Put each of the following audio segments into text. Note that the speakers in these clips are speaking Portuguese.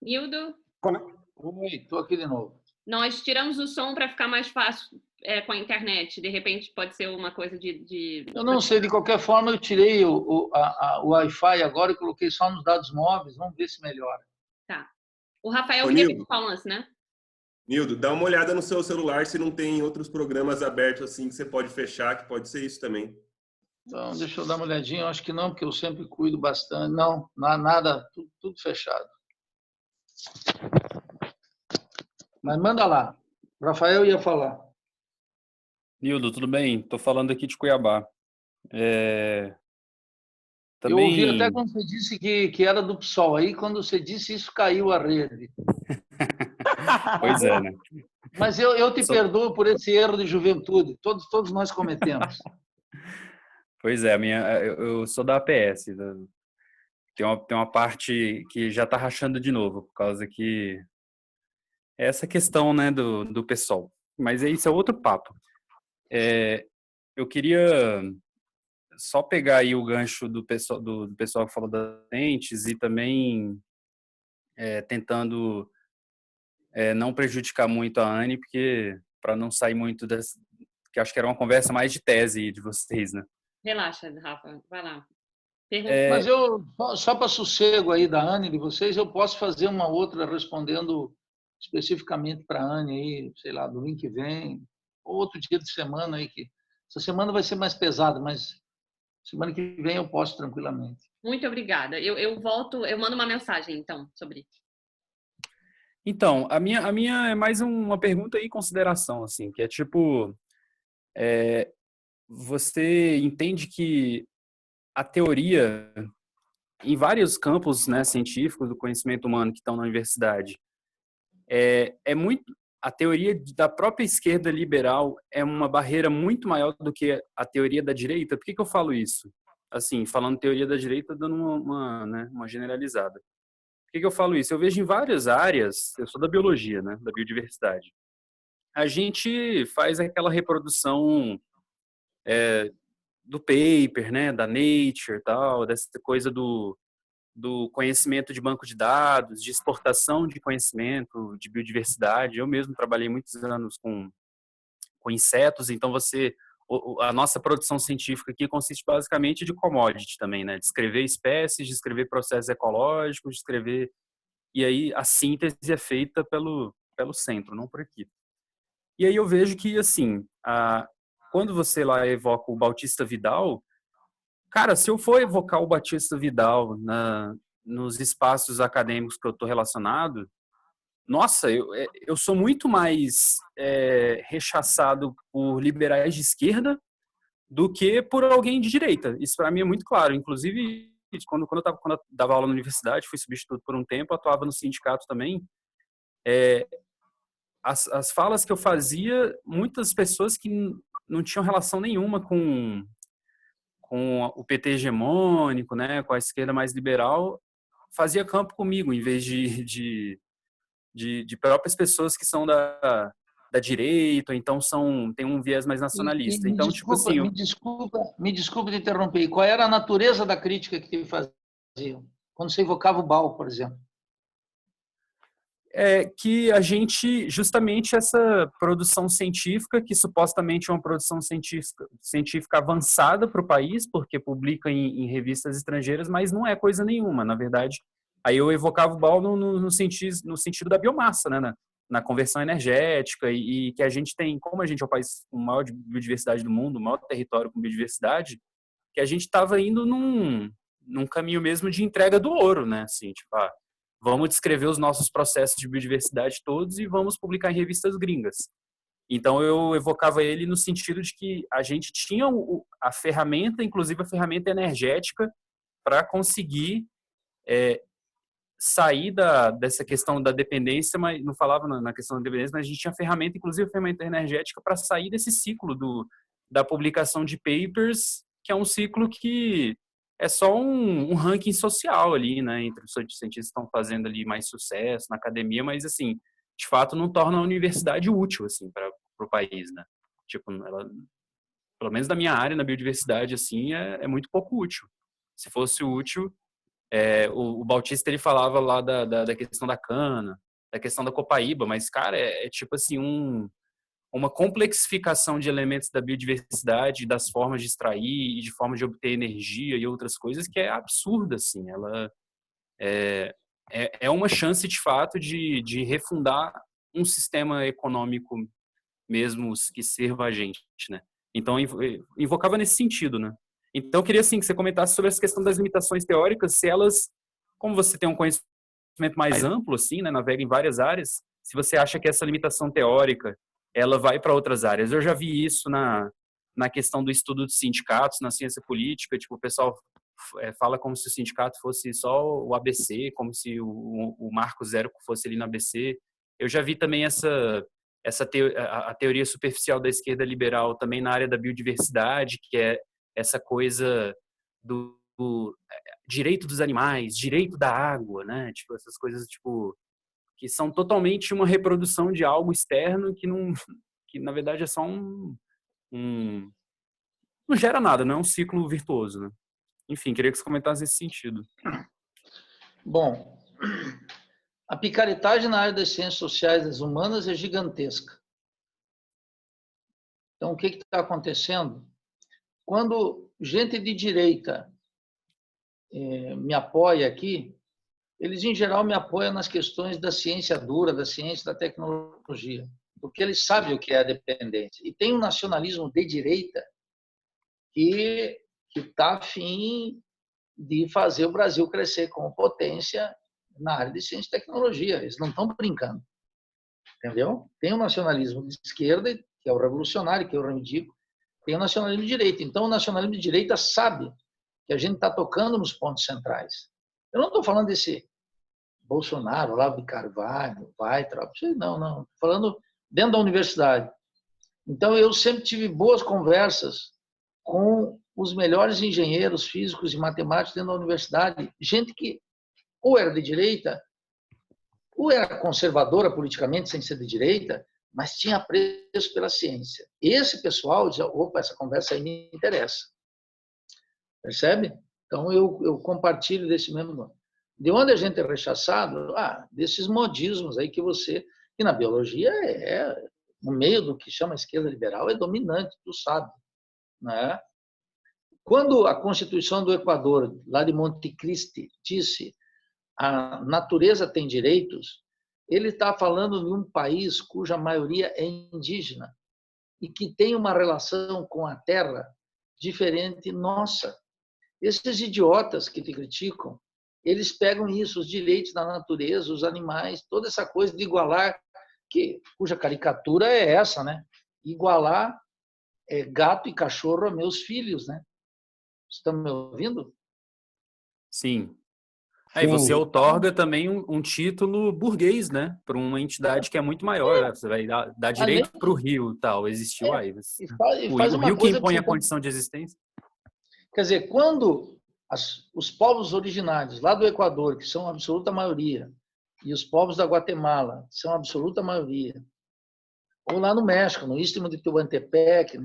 Nildo, Oi, estou aqui de novo. nós tiramos o som para ficar mais fácil com a internet. De repente pode ser uma coisa Eu não sei, de qualquer forma, eu tirei o Wi-Fi agora e coloquei só nos dados móveis, vamos ver se melhora. Tá. O Rafael Ô, que teve Nildo, palmas, né? Nildo, dá uma olhada no seu celular se não tem outros programas abertos assim que você pode fechar, que pode ser isso também. Então, deixa eu dar uma olhadinha, eu acho que não, porque eu sempre cuido bastante. Não, nada, tudo fechado. Mas manda lá, o Rafael ia falar. Nildo, tudo bem? Tô falando aqui de Cuiabá. É, Eu ouvi até Também, quando você disse que era do PSOL, aí quando você disse isso caiu a rede. pois é, né? Mas eu te Sou- perdoo por esse erro de juventude, todos nós cometemos. Pois é, eu sou da APS. Tem uma parte que já tá rachando de novo, por causa que é essa questão, né, do PSOL. Mas isso é outro papo. Eu queria só pegar aí o gancho do pessoal que falou das lentes e também tentando não prejudicar muito a Anne, porque para não sair muito das, que acho que era uma conversa mais de tese de vocês, né? Relaxa, Rafa, vai lá. Pergunta. Mas eu, só para sossego aí da Anne, de vocês, eu posso fazer uma outra respondendo especificamente para a Anne aí, sei lá, domingo que vem, ou outro dia de semana aí, que essa semana vai ser mais pesada, mas semana que vem eu posso tranquilamente. Muito obrigada. Eu volto, eu mando uma mensagem então sobre isso. Então, a minha é mais uma pergunta e consideração, assim, que é tipo, você entende que a teoria, em vários campos, né, científicos do conhecimento humano que estão na universidade, é muito, a teoria da própria esquerda liberal é uma barreira muito maior do que a teoria da direita? Por que que eu falo isso? Assim, falando teoria da direita, dando né, uma generalizada. Por que que eu falo isso? Eu vejo em várias áreas, eu sou da biologia, né, da biodiversidade. A gente faz aquela reprodução do paper, né, da Nature, tal, dessa coisa do conhecimento de banco de dados, de exportação de conhecimento, de biodiversidade. Eu mesmo trabalhei muitos anos com insetos, então a nossa produção científica aqui consiste basicamente de commodity também, né, de escrever espécies, de escrever processos ecológicos, de escrever, e aí a síntese é feita pelo centro, não por aqui. E aí eu vejo que, assim, quando você lá evoca o Bautista Vidal, cara, se eu for evocar o Bautista Vidal nos espaços acadêmicos que eu estou relacionado, nossa, eu sou muito mais rechaçado por liberais de esquerda do que por alguém de direita. Isso para mim é muito claro. Inclusive, quando eu dava aula na universidade, fui substituto por um tempo, atuava no sindicato também. As falas que eu fazia, muitas pessoas que não tinham relação nenhuma com o PT hegemônico, né, com a esquerda mais liberal, fazia campo comigo, em vez de próprias pessoas que são da direita, ou então tem um viés mais E nacionalista. me Então, tipo desculpa, assim, me desculpa te interromper. Qual era a natureza da crítica que faziam? Quando você invocava o BAL, por exemplo. que a gente, justamente essa produção científica, que supostamente é uma produção científica avançada para o país, porque publica em revistas estrangeiras, mas não é coisa nenhuma, na verdade. Aí eu evocava o BAL no sentido da biomassa, né, na conversão energética, e que a gente tem, como a gente é o país com maior biodiversidade do mundo, o maior território com biodiversidade, que a gente estava indo num caminho mesmo de entrega do ouro, né, assim, tipo, vamos descrever os nossos processos de biodiversidade todos e vamos publicar em revistas gringas. Então eu evocava ele no sentido de que a gente tinha a ferramenta, inclusive a ferramenta energética, para conseguir sair dessa questão da dependência, mas não falava na questão da dependência, mas a gente tinha ferramenta, inclusive a ferramenta energética, para sair desse ciclo da publicação de papers, que é um ciclo que é só um ranking social ali, né, entre os cientistas que estão fazendo ali mais sucesso na academia, mas assim, de fato não torna a universidade útil assim para o país, né? Tipo, ela, pelo menos na minha área, na biodiversidade, assim, é muito pouco útil. Se fosse útil, O Bautista, ele falava lá da questão da cana, da questão da copaíba, mas, cara, tipo assim, uma complexificação de elementos da biodiversidade, das formas de extrair e de forma de obter energia e outras coisas que é absurda, assim. Ela é uma chance, de fato, de refundar um sistema econômico mesmo que sirva a gente, né? Então, invocava nesse sentido, né? Então, eu queria, assim, que você comentasse sobre essa questão das limitações teóricas, se elas, como você tem um conhecimento mais amplo, assim, né, navega em várias áreas, se você acha que essa limitação teórica, ela vai para outras áreas. Eu já vi isso na questão do estudo de sindicatos, na ciência política, tipo, o pessoal fala como se o sindicato fosse só o ABC, como se o marco zero fosse ali no ABC. Eu já vi também a teoria superficial da esquerda liberal também na área da biodiversidade, que é essa coisa do direito dos animais, direito da água, né? Tipo, essas coisas, tipo, que são totalmente uma reprodução de algo externo que na verdade é só não gera nada, não é um ciclo virtuoso, né? Enfim, queria que você comentasse nesse sentido. Bom, a picaretagem na área das ciências sociais e das humanas é gigantesca. Então, o que está acontecendo? Quando gente de direita me apoia aqui, eles, em geral, me apoiam nas questões da ciência dura, da ciência da tecnologia, porque eles sabem o que é a dependência. E tem um nacionalismo de direita que está a fim de fazer o Brasil crescer como potência na área de ciência e tecnologia. Eles não estão brincando, entendeu? Tem o nacionalismo de esquerda, que é o revolucionário, que eu reivindico, tem o nacionalismo de direita. Então, o nacionalismo de direita sabe que a gente está tocando nos pontos centrais. Eu não estou falando desse Bolsonaro, Olavo de Carvalho, Weitraub, não. Estou falando dentro da universidade. Então, eu sempre tive boas conversas com os melhores engenheiros físicos e matemáticos dentro da universidade, gente que ou era de direita, ou era conservadora politicamente, sem ser de direita, mas tinha apreço pela ciência. Esse pessoal dizia, opa, essa conversa aí me interessa. Percebe? Então, eu compartilho desse mesmo. De onde a gente é rechaçado? Desses modismos aí que na biologia no meio do que chama esquerda liberal, é dominante, tu sabe, né? Quando a Constituição do Equador, lá de Monte Cristi, disse a natureza tem direitos, ele está falando de um país cuja maioria é indígena e que tem uma relação com a terra diferente nossa. Esses idiotas que te criticam, eles pegam isso, os direitos da natureza, os animais, toda essa coisa de igualar, cuja caricatura é essa, né? Igualar gato e cachorro a meus filhos, né? Estão me ouvindo? Sim. Aí você outorga também um título burguês, né? Para uma entidade que é muito maior. Né? Você vai dar direito para o Rio e tal. Existiu aí. E faz o uma Rio que coisa impõe a condição de existência. Quer dizer, quando os povos originários lá do Equador, que são a absoluta maioria, e os povos da Guatemala, que são a absoluta maioria, ou lá no México, no Istmo de Tehuantepec,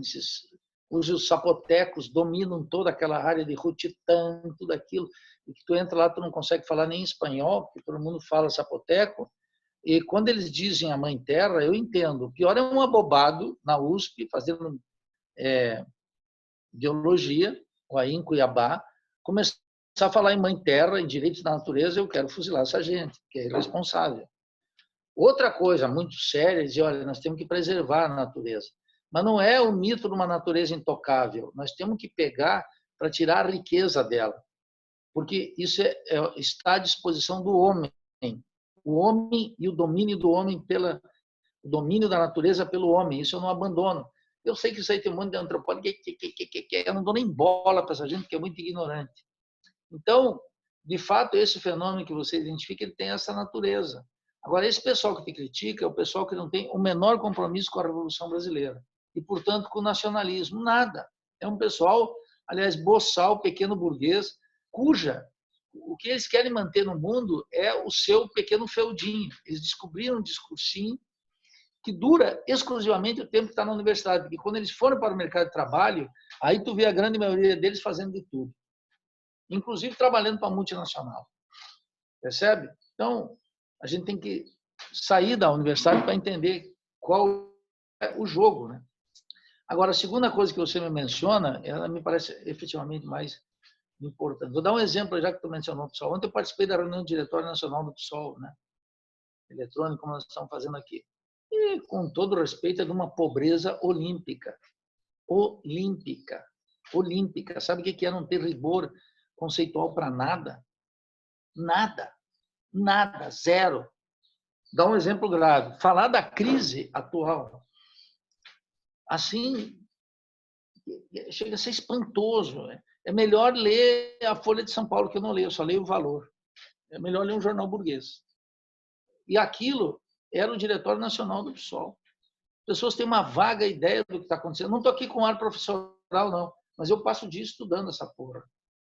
cujos zapotecos dominam toda aquela área de Juchitán, tudo aquilo, e que tu entra lá, tu não consegue falar nem espanhol, porque todo mundo fala zapoteco, e quando eles dizem a Mãe Terra, eu entendo. O pior é um abobado na USP, fazendo biologia, ou aí em Cuiabá, começar a falar em Mãe Terra, em direitos da natureza, eu quero fuzilar essa gente, que é irresponsável. Outra coisa muito séria é dizer, olha, nós temos que preservar a natureza. Mas não é o mito de uma natureza intocável. Nós temos que pegar para tirar a riqueza dela. Porque isso está à disposição do homem. O homem e o domínio do homem o domínio da natureza pelo homem. Isso eu não abandono. Eu sei que isso aí tem um monte de antropólogo que eu não dou nem bola para essa gente que é muito ignorante. Então, de fato, esse fenômeno que você identifica, ele tem essa natureza. Agora, esse pessoal que te critica é o pessoal que não tem o menor compromisso com a Revolução Brasileira e, portanto, com o nacionalismo. Nada. É um pessoal, aliás, boçal, pequeno burguês, o que eles querem manter no mundo é o seu pequeno feudinho. Eles descobriram um discursinho que dura exclusivamente o tempo que está na universidade, porque quando eles forem para o mercado de trabalho, aí tu vê a grande maioria deles fazendo de tudo. inclusive trabalhando para a multinacional. Percebe? Então, a gente tem que sair da universidade para entender qual é o jogo, né? Agora, a segunda coisa que você me menciona, ela me parece efetivamente mais importante. Vou dar um exemplo, já que tu mencionou o PSOL. Ontem eu participei da reunião do Diretório Nacional do PSOL, né? Eletrônico, como nós estamos fazendo aqui. E, com todo respeito, é de uma pobreza olímpica. Olímpica. Olímpica. Sabe o que é não ter rigor conceitual para nada? Nada. Nada. Zero. Dá um exemplo grave. Falar da crise atual, assim, chega a ser espantoso. É melhor ler a Folha de São Paulo, que eu não leio, eu só leio o Valor. É melhor ler um jornal burguês. E aquilo era o Diretório Nacional do PSOL. As pessoas têm uma vaga ideia do que está acontecendo. Não estou aqui com ar profissional, não, mas eu passo o dia estudando essa porra.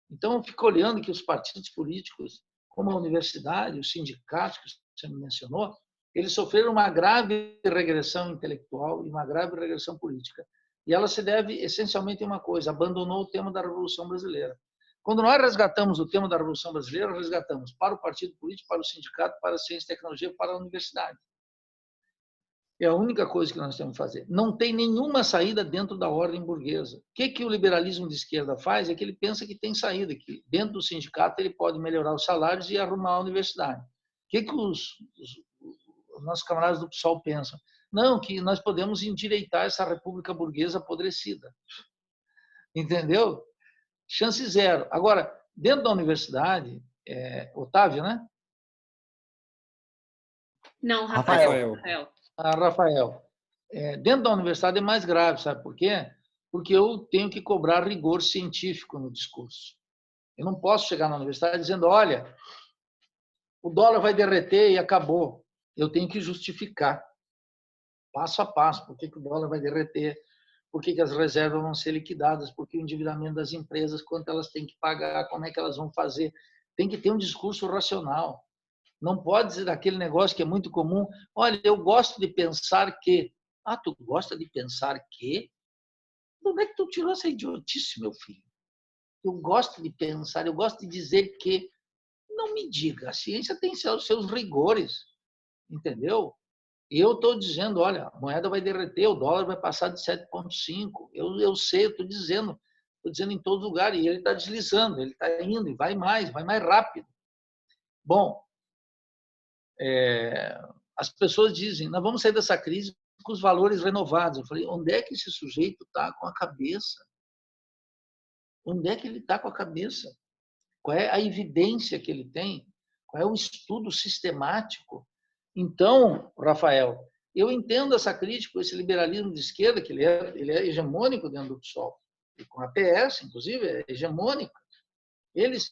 Então, eu fico olhando que os partidos políticos, como a universidade, os sindicatos, que você mencionou, eles sofreram uma grave regressão intelectual e uma grave regressão política. E ela se deve essencialmente a uma coisa: abandonou o tema da Revolução Brasileira. Quando nós resgatamos o tema da Revolução Brasileira, resgatamos para o partido político, para o sindicato, para a ciência e tecnologia, para a universidade. É a única coisa que nós temos que fazer. Não tem nenhuma saída dentro da ordem burguesa. O que o liberalismo de esquerda faz é que ele pensa que tem saída, que dentro do sindicato ele pode melhorar os salários e arrumar a universidade. O que os nossos camaradas do PSOL pensam? Não, que nós podemos endireitar essa república burguesa apodrecida. Entendeu? Chance zero. Agora, dentro da universidade, Otávio, né? Não, Rafael. Rafael. Dentro da universidade é mais grave, sabe por quê? Porque eu tenho que cobrar rigor científico no discurso. Eu não posso chegar na universidade dizendo, olha, o dólar vai derreter e acabou. Eu tenho que justificar, passo a passo, por que o dólar vai derreter, por que as reservas vão ser liquidadas, por que o endividamento das empresas, quanto elas têm que pagar, como é que elas vão fazer. Tem que ter um discurso racional. Não pode ser aquele negócio que é muito comum. Olha, eu gosto de pensar que... Ah, tu gosta de pensar que? De onde é que tu tirou essa idiotice, meu filho? Eu gosto de pensar, eu gosto de dizer que... Não me diga, a ciência tem seus rigores, entendeu? E eu estou dizendo, olha, a moeda vai derreter, o dólar vai passar de 7,5. Eu sei, eu estou dizendo em todo lugar, e ele está deslizando, ele está indo, e vai mais rápido. Bom, as pessoas dizem, nós vamos sair dessa crise com os valores renovados. Eu falei, onde é que esse sujeito está com a cabeça? Onde é que ele está com a cabeça? Qual é a evidência que ele tem? Qual é o estudo sistemático? Então, Rafael, eu entendo essa crítica, esse liberalismo de esquerda, que ele é hegemônico dentro do PSOL, e com a PS, inclusive, é hegemônico. Eles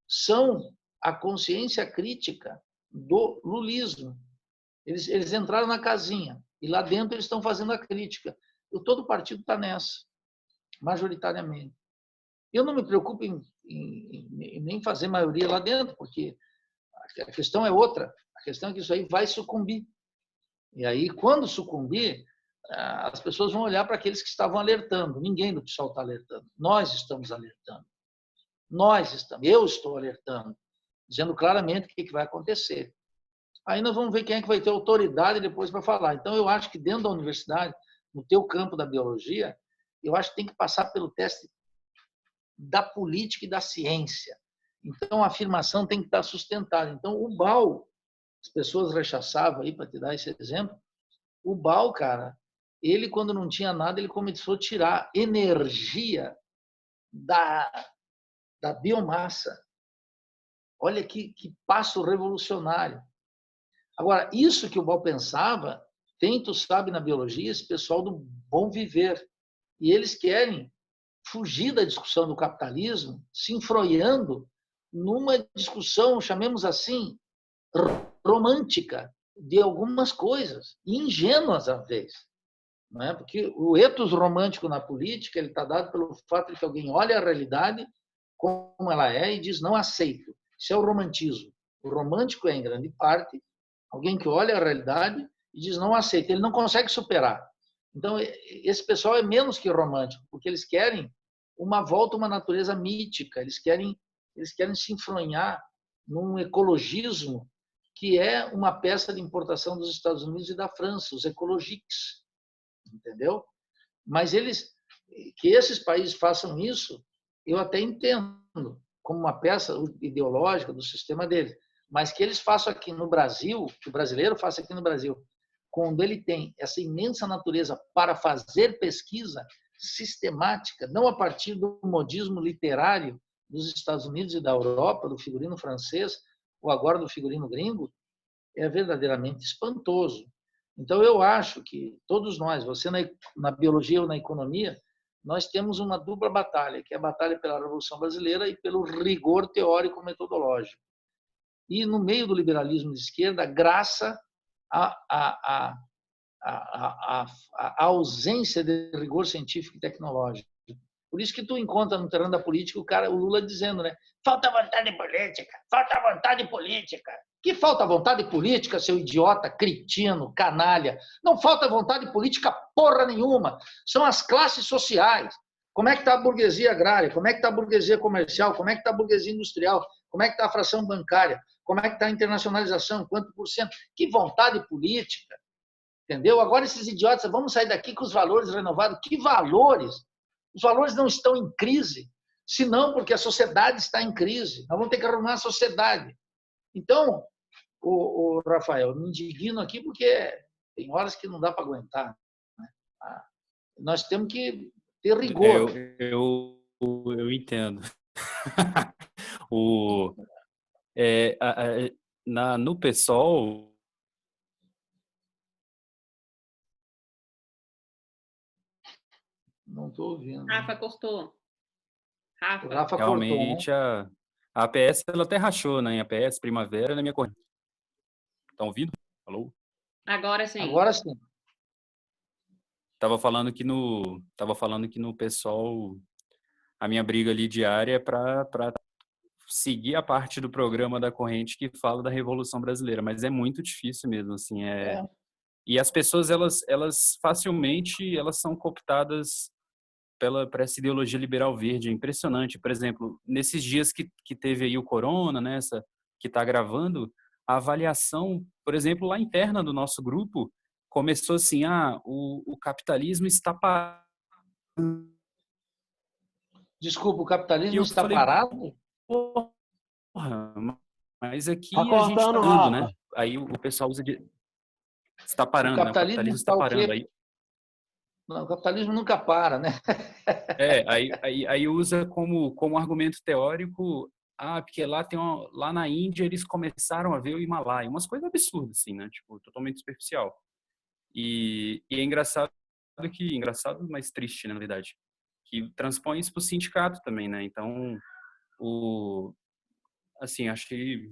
são a consciência crítica do lulismo. Eles entraram na casinha e lá dentro eles estão fazendo a crítica. Todo partido está nessa, majoritariamente. Eu não me preocupo em nem fazer maioria lá dentro, porque a questão é outra. A questão é que isso aí vai sucumbir. E aí, quando sucumbir, as pessoas vão olhar para aqueles que estavam alertando. Ninguém do PSOL está alertando. Nós estamos alertando. Eu estou alertando, dizendo claramente o que vai acontecer. Aí nós vamos ver quem é que vai ter autoridade depois para falar. Então, eu acho que dentro da universidade, no teu campo da biologia, eu acho que tem que passar pelo teste da política e da ciência. Então, a afirmação tem que estar sustentada. Então, o BAU, as pessoas rechaçavam aí, para te dar esse exemplo, o BAU, cara, ele, quando não tinha nada, ele começou a tirar energia da biomassa. Olha que passo revolucionário. Agora, isso que o BAU pensava, tu sabe, na biologia, esse pessoal do bom viver. E eles querem fugir da discussão do capitalismo, se enfronhando numa discussão, chamemos assim, romântica de algumas coisas, e ingênuas às vezes. Não é? Porque o ethos romântico na política ele está dado pelo fato de que alguém olha a realidade como ela é e diz não aceito. Isso é o romantismo. O romântico é, em grande parte, alguém que olha a realidade e diz não aceito. Ele não consegue superar. Então, esse pessoal é menos que romântico, porque eles querem uma volta a uma natureza mítica, eles querem eles querem se enfronhar num ecologismo que é uma peça de importação dos Estados Unidos e da França, os ecologiques, entendeu? Mas que esses países façam isso, eu até entendo como uma peça ideológica do sistema deles, mas que eles façam aqui no Brasil, que o brasileiro faça aqui no Brasil, quando ele tem essa imensa natureza para fazer pesquisa sistemática, não a partir do modismo literário dos Estados Unidos e da Europa, do figurino francês, ou agora do figurino gringo, é verdadeiramente espantoso. Então, eu acho que todos nós, você na biologia ou na economia, nós temos uma dupla batalha, que é a batalha pela Revolução Brasileira e pelo rigor teórico-metodológico. E, no meio do liberalismo de esquerda, graça à ausência de rigor científico e tecnológico. Por isso que tu encontra no terreno da política o Lula dizendo, né? Falta vontade política, falta vontade política. Que falta vontade política, seu idiota, cretino, canalha? Não falta vontade política porra nenhuma. São as classes sociais. Como é que está a burguesia agrária? Como é que está a burguesia comercial? Como é que está a burguesia industrial? Como é que está a fração bancária? Como é que está a internacionalização? Quanto por cento? Que vontade política. Entendeu? Agora esses idiotas, vamos sair daqui com os valores renovados. Que valores? Os valores não estão em crise, senão porque a sociedade está em crise. Nós vamos ter que arrumar a sociedade. Então, o Rafael, eu me indigno aqui porque tem horas que não dá para aguentar. Né? Nós temos que ter rigor. Eu entendo. No PSOL, não estou ouvindo. Rafa cortou. O Rafa realmente cortou. A APS ela até rachou, né? Em APS, Primavera, na minha corrente. Estão ouvindo? Alô? Agora sim. Agora sim. Tava falando que no PSOL a minha briga ali diária é para seguir a parte do programa da corrente que fala da Revolução Brasileira, mas é muito difícil mesmo, assim, E as pessoas elas facilmente elas são cooptadas para essa ideologia liberal verde, é impressionante. Por exemplo, nesses dias que teve aí o corona, né, que está gravando, a avaliação, por exemplo, lá interna do nosso grupo, começou assim, o capitalismo está parado. Desculpa, o capitalismo está parado? Porra, mas aqui Tá a gente está cortando, dando, Rafa. né? Aí o pessoal usa de... Está parando, O capitalismo né? O capitalismo está o quê? parando. Aí... Não, o capitalismo nunca para, né? Aí usa como argumento teórico, porque lá na Índia eles começaram a ver o Himalaia, umas coisas absurdas, assim, né? Tipo, totalmente superficial. E é engraçado, mas triste, na verdade, que transpõe isso para o sindicato também, né? Então, assim,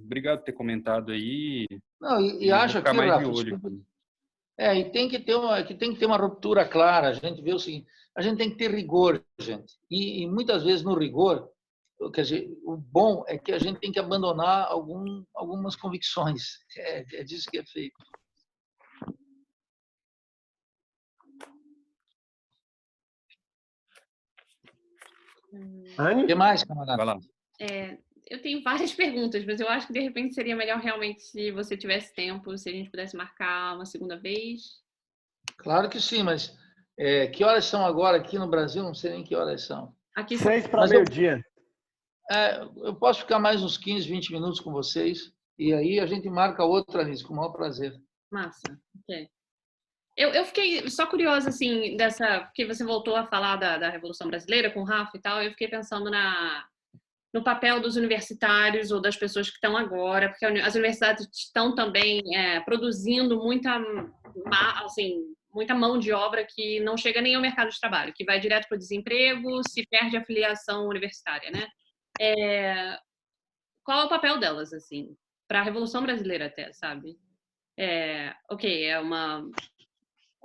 obrigado por ter comentado aí. Não, e vou acho ficar aqui, mais de Rafa, olho. e tem que ter uma ruptura clara. A gente vê o seguinte: a gente tem que ter rigor, gente. E muitas vezes no rigor, quer dizer, o bom é que a gente tem que abandonar algumas convicções. É disso que é feito. Anne? O que mais, camarada? Vai lá. Eu tenho várias perguntas, mas eu acho que de repente seria melhor realmente se você tivesse tempo, se a gente pudesse marcar uma segunda vez. Claro que sim, mas que horas são agora aqui no Brasil? Não sei nem que horas são. Aqui 6 para meio-dia. Eu posso ficar mais uns 15, 20 minutos com vocês e aí a gente marca outra, Alice, com o maior prazer. Massa, ok. Eu fiquei só curiosa, assim, porque você voltou a falar da Revolução Brasileira com o Rafa e tal, eu fiquei pensando no papel dos universitários ou das pessoas que estão agora, porque as universidades estão também produzindo muita mão de obra que não chega nem ao mercado de trabalho, que vai direto para o desemprego, se perde a filiação universitária, né? Qual é o papel delas, assim, para a Revolução Brasileira até, sabe? É uma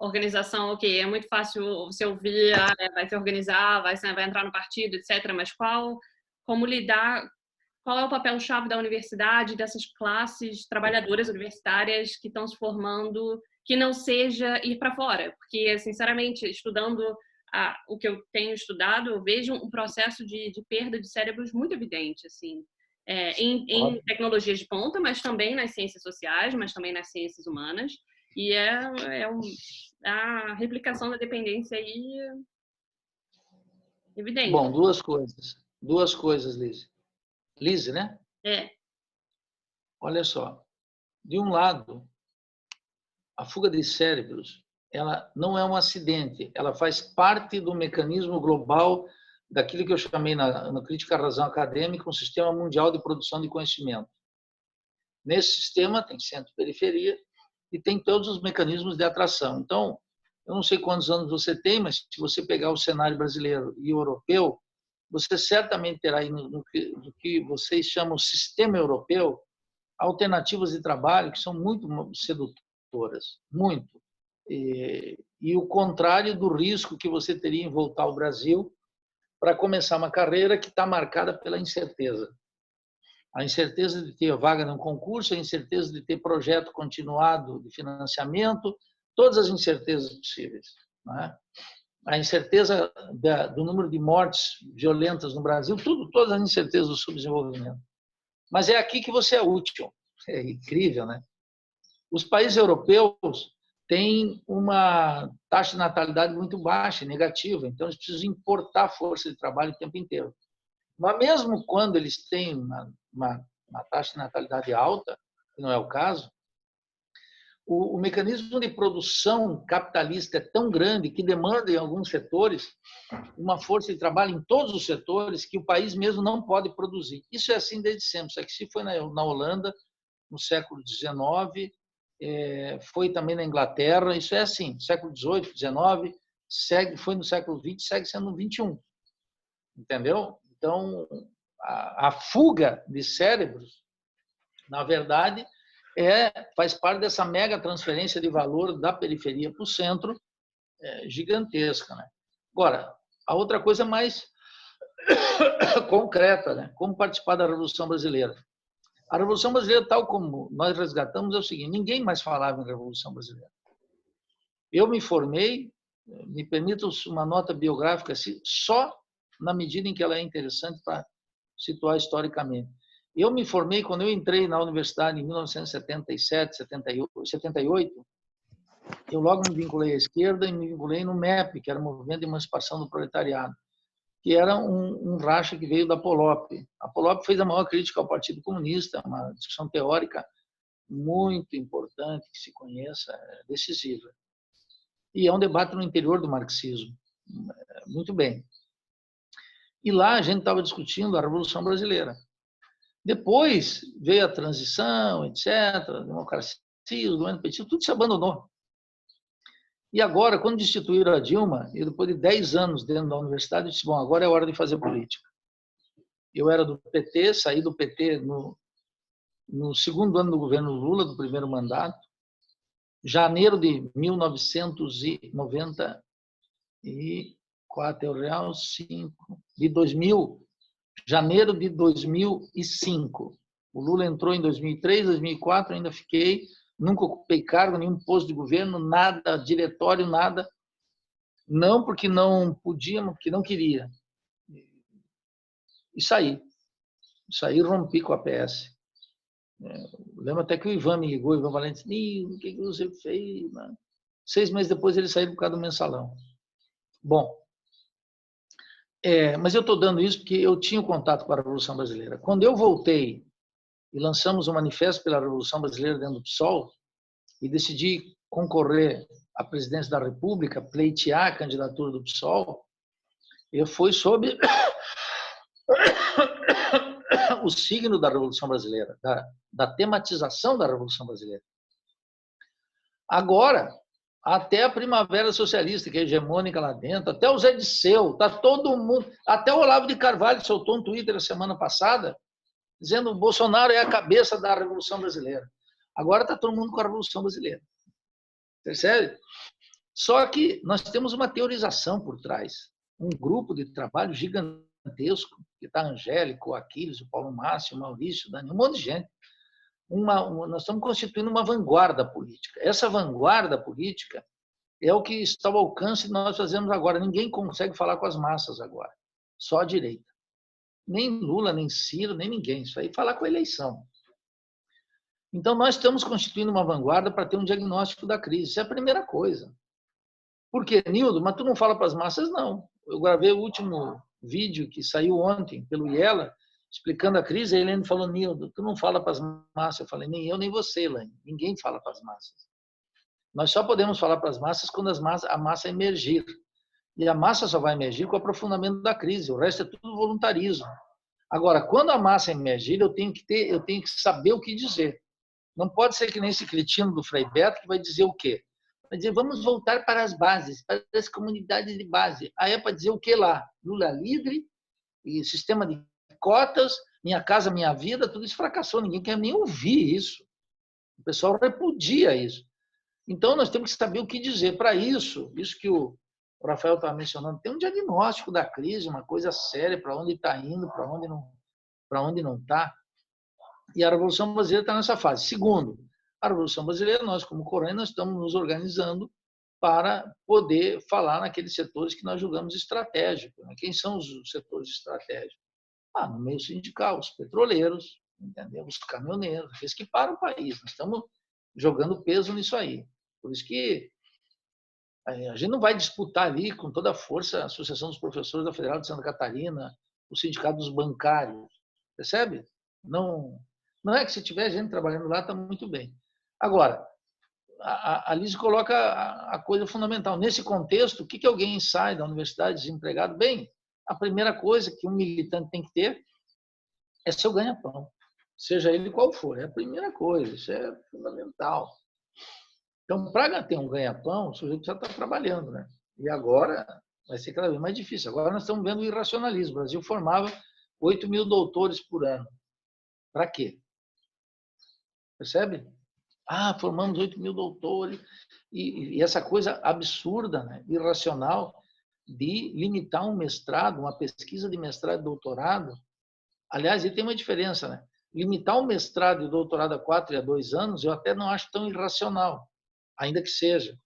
organização, é muito fácil você ouvir, vai se organizar, vai entrar no partido, etc. Mas como lidar, qual é o papel-chave da universidade, dessas classes trabalhadoras universitárias que estão se formando, que não seja ir para fora? Porque, sinceramente, estudando o que eu tenho estudado, eu vejo um processo de perda de cérebros muito evidente, assim, em tecnologias de ponta, mas também nas ciências sociais, mas também nas ciências humanas. E a replicação da dependência aí evidente. Bom, duas coisas. Duas coisas, Lise. Lise, né? Olha só. De um lado, a fuga de cérebros, ela não é um acidente, ela faz parte do mecanismo global daquilo que eu chamei na crítica à razão acadêmica um sistema mundial de produção de conhecimento. Nesse sistema tem centro e periferia e tem todos os mecanismos de atração. Então, eu não sei quantos anos você tem, mas se você pegar o cenário brasileiro e europeu, você certamente terá aí no que vocês chamam de sistema europeu alternativas de trabalho que são muito sedutoras, muito. E o contrário do risco que você teria em voltar ao Brasil para começar uma carreira que está marcada pela incerteza. A incerteza de ter vaga num concurso, a incerteza de ter projeto continuado de financiamento, todas as incertezas possíveis. Né? A incerteza do número de mortes violentas no Brasil, todas as incertezas do subdesenvolvimento. Mas é aqui que você é útil. É incrível, né? Os países europeus têm uma taxa de natalidade muito baixa, negativa, então eles precisam importar força de trabalho o tempo inteiro. Mas mesmo quando eles têm uma taxa de natalidade alta, que não é o caso, o mecanismo de produção capitalista é tão grande que demanda em alguns setores uma força de trabalho em todos os setores que o país mesmo não pode produzir. Isso é assim desde sempre. Isso aqui foi na Holanda, no século XIX, foi também na Inglaterra, isso é assim, século XVIII, XIX, foi no século XX, segue sendo no XXI. Entendeu? Então, a fuga de cérebros, na verdade, faz parte dessa mega transferência de valor da periferia para o centro, gigantesca. Né? Agora, a outra coisa mais concreta, né? Como participar da Revolução Brasileira. A Revolução Brasileira, tal como nós resgatamos, é o seguinte: ninguém mais falava em Revolução Brasileira. Eu me formei, me permitam uma nota biográfica, só na medida em que ela é interessante para situar historicamente. Eu me formei quando eu entrei na universidade em 1977, 78. Eu logo me vinculei à esquerda e me vinculei no MEP, que era o Movimento de Emancipação do Proletariado, que era um racha que veio da Polop. A Polop fez a maior crítica ao Partido Comunista, uma discussão teórica muito importante, que se conheça, decisiva. E é um debate no interior do marxismo. Muito bem. E lá a gente estava discutindo a Revolução Brasileira. Depois veio a transição, etc., a democracia, o governo petista, tudo se abandonou. E agora, quando destituíram a Dilma, e depois de 10 anos dentro da universidade, eu disse, bom, agora é hora de fazer política. Eu era do PT, saí do PT no segundo ano do governo Lula, do primeiro mandato, janeiro de 1994, real 5, de 2000, janeiro de 2005. O Lula entrou em 2003, 2004, ainda fiquei, nunca ocupei cargo, nenhum posto de governo, nada, diretório, nada. Não porque não podia, mas porque não queria. E saí. Saí e rompi com a PS. Eu lembro até que o Ivan me ligou, o Ivan Valente disse, o que você fez? Mano? 6 meses depois ele saiu por causa do mensalão. Bom, mas eu estou dando isso porque eu tinha contato com a Revolução Brasileira. Quando eu voltei e lançamos um manifesto pela Revolução Brasileira dentro do PSOL e decidi concorrer à presidência da República, pleitear a candidatura do PSOL, eu fui sob o signo da Revolução Brasileira, da tematização da Revolução Brasileira. Agora, até a Primavera Socialista, que é hegemônica lá dentro, até o Zé Disseu, tá todo mundo, até o Olavo de Carvalho soltou um Twitter a semana passada, dizendo que o Bolsonaro é a cabeça da Revolução Brasileira. Agora está todo mundo com a Revolução Brasileira. Percebe? Só que nós temos uma teorização por trás, um grupo de trabalho gigantesco, que está Angélico, o Aquiles, o Paulo Márcio, o Maurício, o Daniel, um monte de gente. Nós estamos constituindo uma vanguarda política. Essa vanguarda política é o que está ao alcance de nós fazemos agora. Ninguém consegue falar com as massas agora, só a direita. Nem Lula, nem Ciro, nem ninguém. Isso aí falar com a eleição. Então, nós estamos constituindo uma vanguarda para ter um diagnóstico da crise. Isso é a primeira coisa. Por quê, Nildo? Mas tu não fala para as massas, não. Eu gravei o último vídeo que saiu ontem pelo Iela, explicando a crise. A Helene falou, Nildo, tu não fala para as massas. Eu falei, nem eu, nem você, Helene. Ninguém fala para as massas. Nós só podemos falar para as massas quando a massa emergir. E a massa só vai emergir com o aprofundamento da crise. O resto é tudo voluntarismo. Agora, quando a massa emergir, eu tenho que saber o que dizer. Não pode ser que nem esse cretino do Frei Beto que vai dizer o quê? Vai dizer, vamos voltar para as bases, para as comunidades de base. Aí é para dizer o quê lá? Lula livre, e sistema de cotas, minha casa, minha vida, tudo isso fracassou. Ninguém quer nem ouvir isso. O pessoal repudia isso. Então, nós temos que saber o que dizer. Para isso que o Rafael estava mencionando, tem um diagnóstico da crise, uma coisa séria, para onde está indo, para onde não está. E a Revolução Brasileira está nessa fase. Segundo, a Revolução Brasileira, nós como Corém, nós estamos nos organizando para poder falar naqueles setores que nós julgamos estratégicos. Quem são os setores estratégicos? No meio sindical, os petroleiros, entendeu? Os caminhoneiros, aqueles que param o país. Nós estamos jogando peso nisso aí. Por isso que a gente não vai disputar ali com toda a força a Associação dos Professores da Federal de Santa Catarina, o Sindicato dos Bancários, percebe? Não é que se tiver gente trabalhando lá, está muito bem. Agora, a Liz coloca a coisa fundamental. Nesse contexto, o que alguém sai da universidade desempregado? Bem, a primeira coisa que um militante tem que ter é seu ganha-pão, seja ele qual for. É a primeira coisa, isso é fundamental. Então, para ter um ganha-pão, o sujeito já está trabalhando, né? E agora vai ser cada vez mais difícil. Agora nós estamos vendo o irracionalismo. O Brasil formava 8.000 doutores por ano. Para quê? Percebe? Formamos 8.000 doutores. E essa coisa absurda, né? Irracional, de limitar um mestrado, uma pesquisa de mestrado e doutorado. Aliás, e tem uma diferença, né? Limitar o mestrado e o doutorado a 4 e a 2 anos, eu até não acho tão irracional, ainda que seja.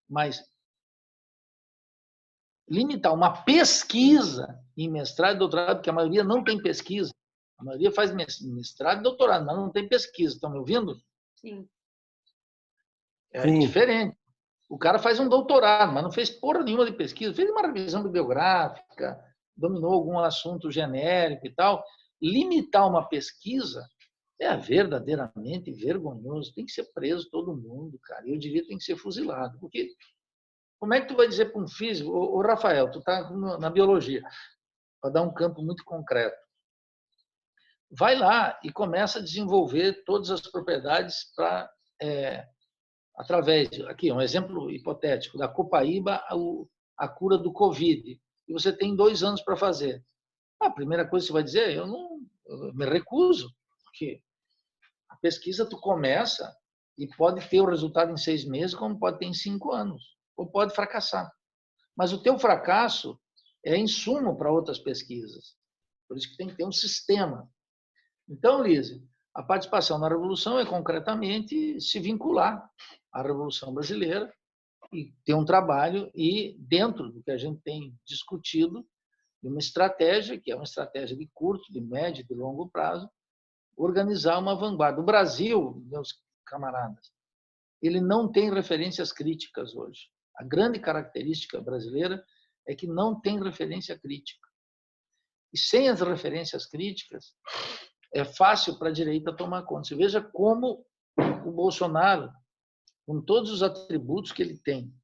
Mas limitar uma pesquisa em mestrado e doutorado, porque a maioria não tem pesquisa. A maioria faz mestrado e doutorado, mas não tem pesquisa. Estão me ouvindo? Sim. É diferente. O cara faz um doutorado, mas não fez porra nenhuma de pesquisa. Fez uma revisão bibliográfica, dominou algum assunto genérico e tal. Limitar uma pesquisa é verdadeiramente vergonhoso. Tem que ser preso todo mundo, cara. Eu diria que tem que ser fuzilado. Porque como é que tu vai dizer para um físico, ô Rafael, tu está na biologia, para dar um campo muito concreto. Vai lá e começa a desenvolver todas as propriedades para, através, aqui, um exemplo hipotético, da copaíba, a cura do Covid. E você tem 2 anos para fazer. A primeira coisa que você vai dizer, eu me recuso, porque a pesquisa tu começa e pode ter o resultado em 6 meses, como pode ter em 5 anos, ou pode fracassar. Mas o teu fracasso é insumo para outras pesquisas. Por isso que tem que ter um sistema. Então, Lise, a participação na Revolução é concretamente se vincular à Revolução Brasileira e ter um trabalho e, dentro do que a gente tem discutido, de uma estratégia, que é uma estratégia de curto, de médio e de longo prazo, organizar uma vanguarda. O Brasil, meus camaradas, ele não tem referências críticas hoje. A grande característica brasileira é que não tem referência crítica. E sem as referências críticas, é fácil para a direita tomar conta. Você veja como o Bolsonaro, com todos os atributos que ele tem,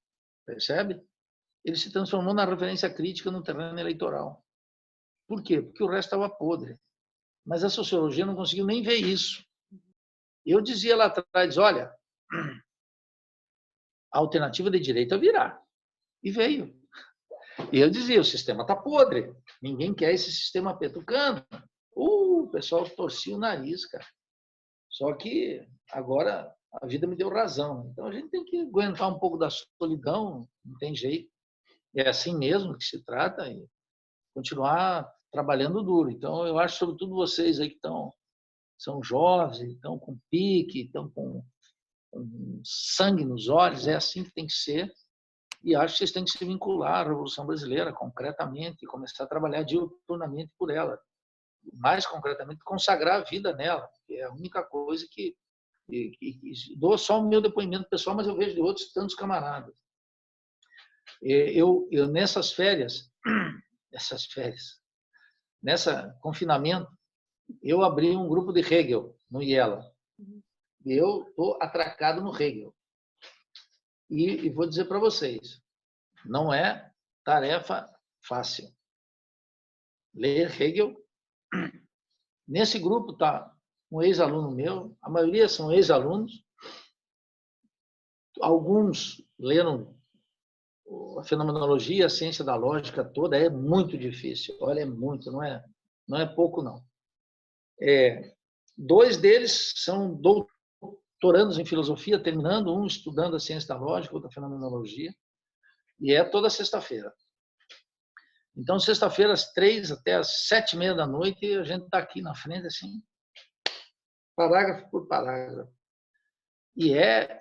percebe? Ele se transformou na referência crítica no terreno eleitoral. Por quê? Porque o resto estava podre. Mas a sociologia não conseguiu nem ver isso. Eu dizia lá atrás, olha, a alternativa de direita virá. E veio. E eu dizia, o sistema está podre. Ninguém quer esse sistema petucando. O pessoal torcia o nariz, cara. Só que agora a vida me deu razão. Então a gente tem que aguentar um pouco da solidão, não tem jeito. É assim mesmo que se trata e continuar trabalhando duro. Então eu acho, sobretudo vocês aí que são jovens, estão com pique, estão com sangue nos olhos, é assim que tem que ser. E acho que vocês têm que se vincular à Revolução Brasileira concretamente e começar a trabalhar diuturnamente por ela. Mais concretamente, consagrar a vida nela, que é a única coisa que dou só o meu depoimento pessoal, mas eu vejo de outros tantos camaradas. Eu nessas férias, nessa confinamento, eu abri um grupo de Hegel no IELA. E eu estou atracado no Hegel. E vou dizer para vocês, não é tarefa fácil. Ler Hegel. Nesse grupo está um ex-aluno meu, a maioria são ex-alunos. Alguns leram a fenomenologia, a ciência da lógica toda, é muito difícil. Olha, é muito, não é pouco, não. 2 deles são doutorandos em filosofia, terminando, um estudando a ciência da lógica, outro a fenomenologia, e é toda sexta-feira. Então, sexta-feira, às 3 até às 7h30 da noite, a gente está aqui na frente, assim, parágrafo por parágrafo. E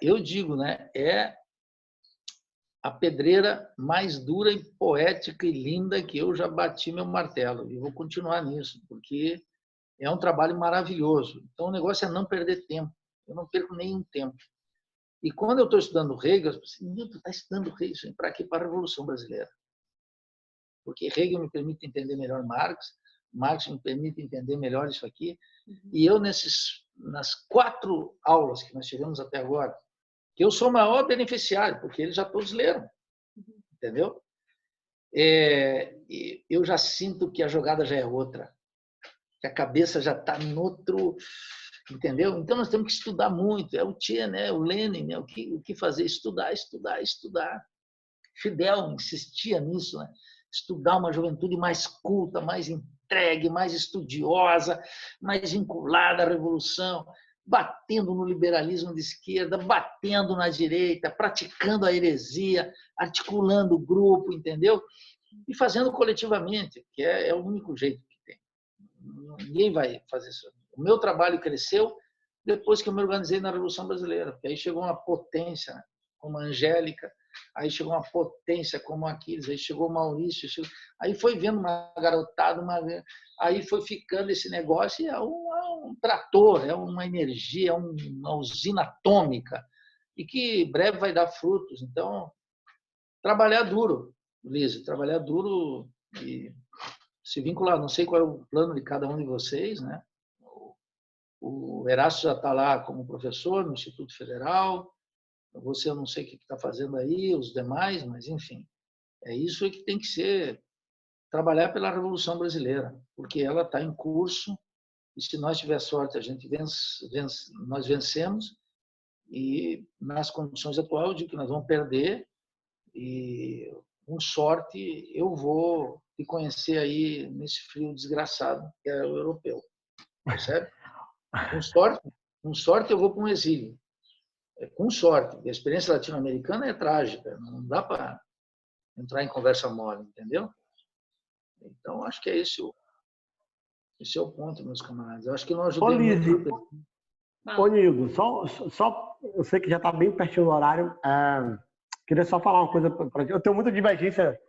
eu digo, né, é a pedreira mais dura e poética e linda que eu já bati meu martelo. E vou continuar nisso, porque é um trabalho maravilhoso. Então, o negócio é não perder tempo. Eu não perco nenhum tempo. E quando eu estou estudando Hegel, eu penso, tu está estudando Hegel para quê? Para a Revolução Brasileira. Porque Hegel me permite entender melhor Marx, Marx me permite entender melhor isso aqui. E eu, nas 4 aulas que nós tivemos até agora, que eu sou o maior beneficiário, porque eles já todos leram. Entendeu? Eu já sinto que a jogada já é outra. Que a cabeça já está em outro... Entendeu? Então, nós temos que estudar muito. É o Tchê, né? O Lenin, né? O que fazer? Estudar, estudar, estudar. Fidel insistia nisso, né? Estudar uma juventude mais culta, mais entregue, mais estudiosa, mais vinculada à revolução, batendo no liberalismo de esquerda, batendo na direita, praticando a heresia, articulando o grupo, entendeu? E fazendo coletivamente, que é o único jeito que tem. Ninguém vai fazer isso. O meu trabalho cresceu depois que eu me organizei na Revolução Brasileira, porque aí chegou uma potência, né? Como a Angélica, aí chegou uma potência como Aquiles, aí chegou o Maurício, aí foi vendo uma garotada, aí foi ficando esse negócio, e é um trator, é uma energia, é uma usina atômica, e que breve vai dar frutos. Então, trabalhar duro, Lise, trabalhar duro e se vincular. Não sei qual é o plano de cada um de vocês, né? O Erasto já está lá como professor no Instituto Federal. Você, eu não sei o que está fazendo aí, os demais, mas, enfim, é isso que tem que ser, trabalhar pela Revolução Brasileira, porque ela está em curso, e se nós tiver sorte, a gente nós vencemos, e nas condições atuais, eu digo que nós vamos perder, e com sorte eu vou te conhecer aí nesse frio desgraçado que é o europeu, percebe? Com sorte eu vou para um exílio. Com sorte. A experiência latino-americana é trágica. Não dá para entrar em conversa mole, entendeu? Então, acho que esse é o ponto, meus camaradas. Eu acho que não ajudei muito. Ô, Nildo, só eu sei que já está bem pertinho do horário. Queria só falar uma coisa para ti. Eu tenho muita divergência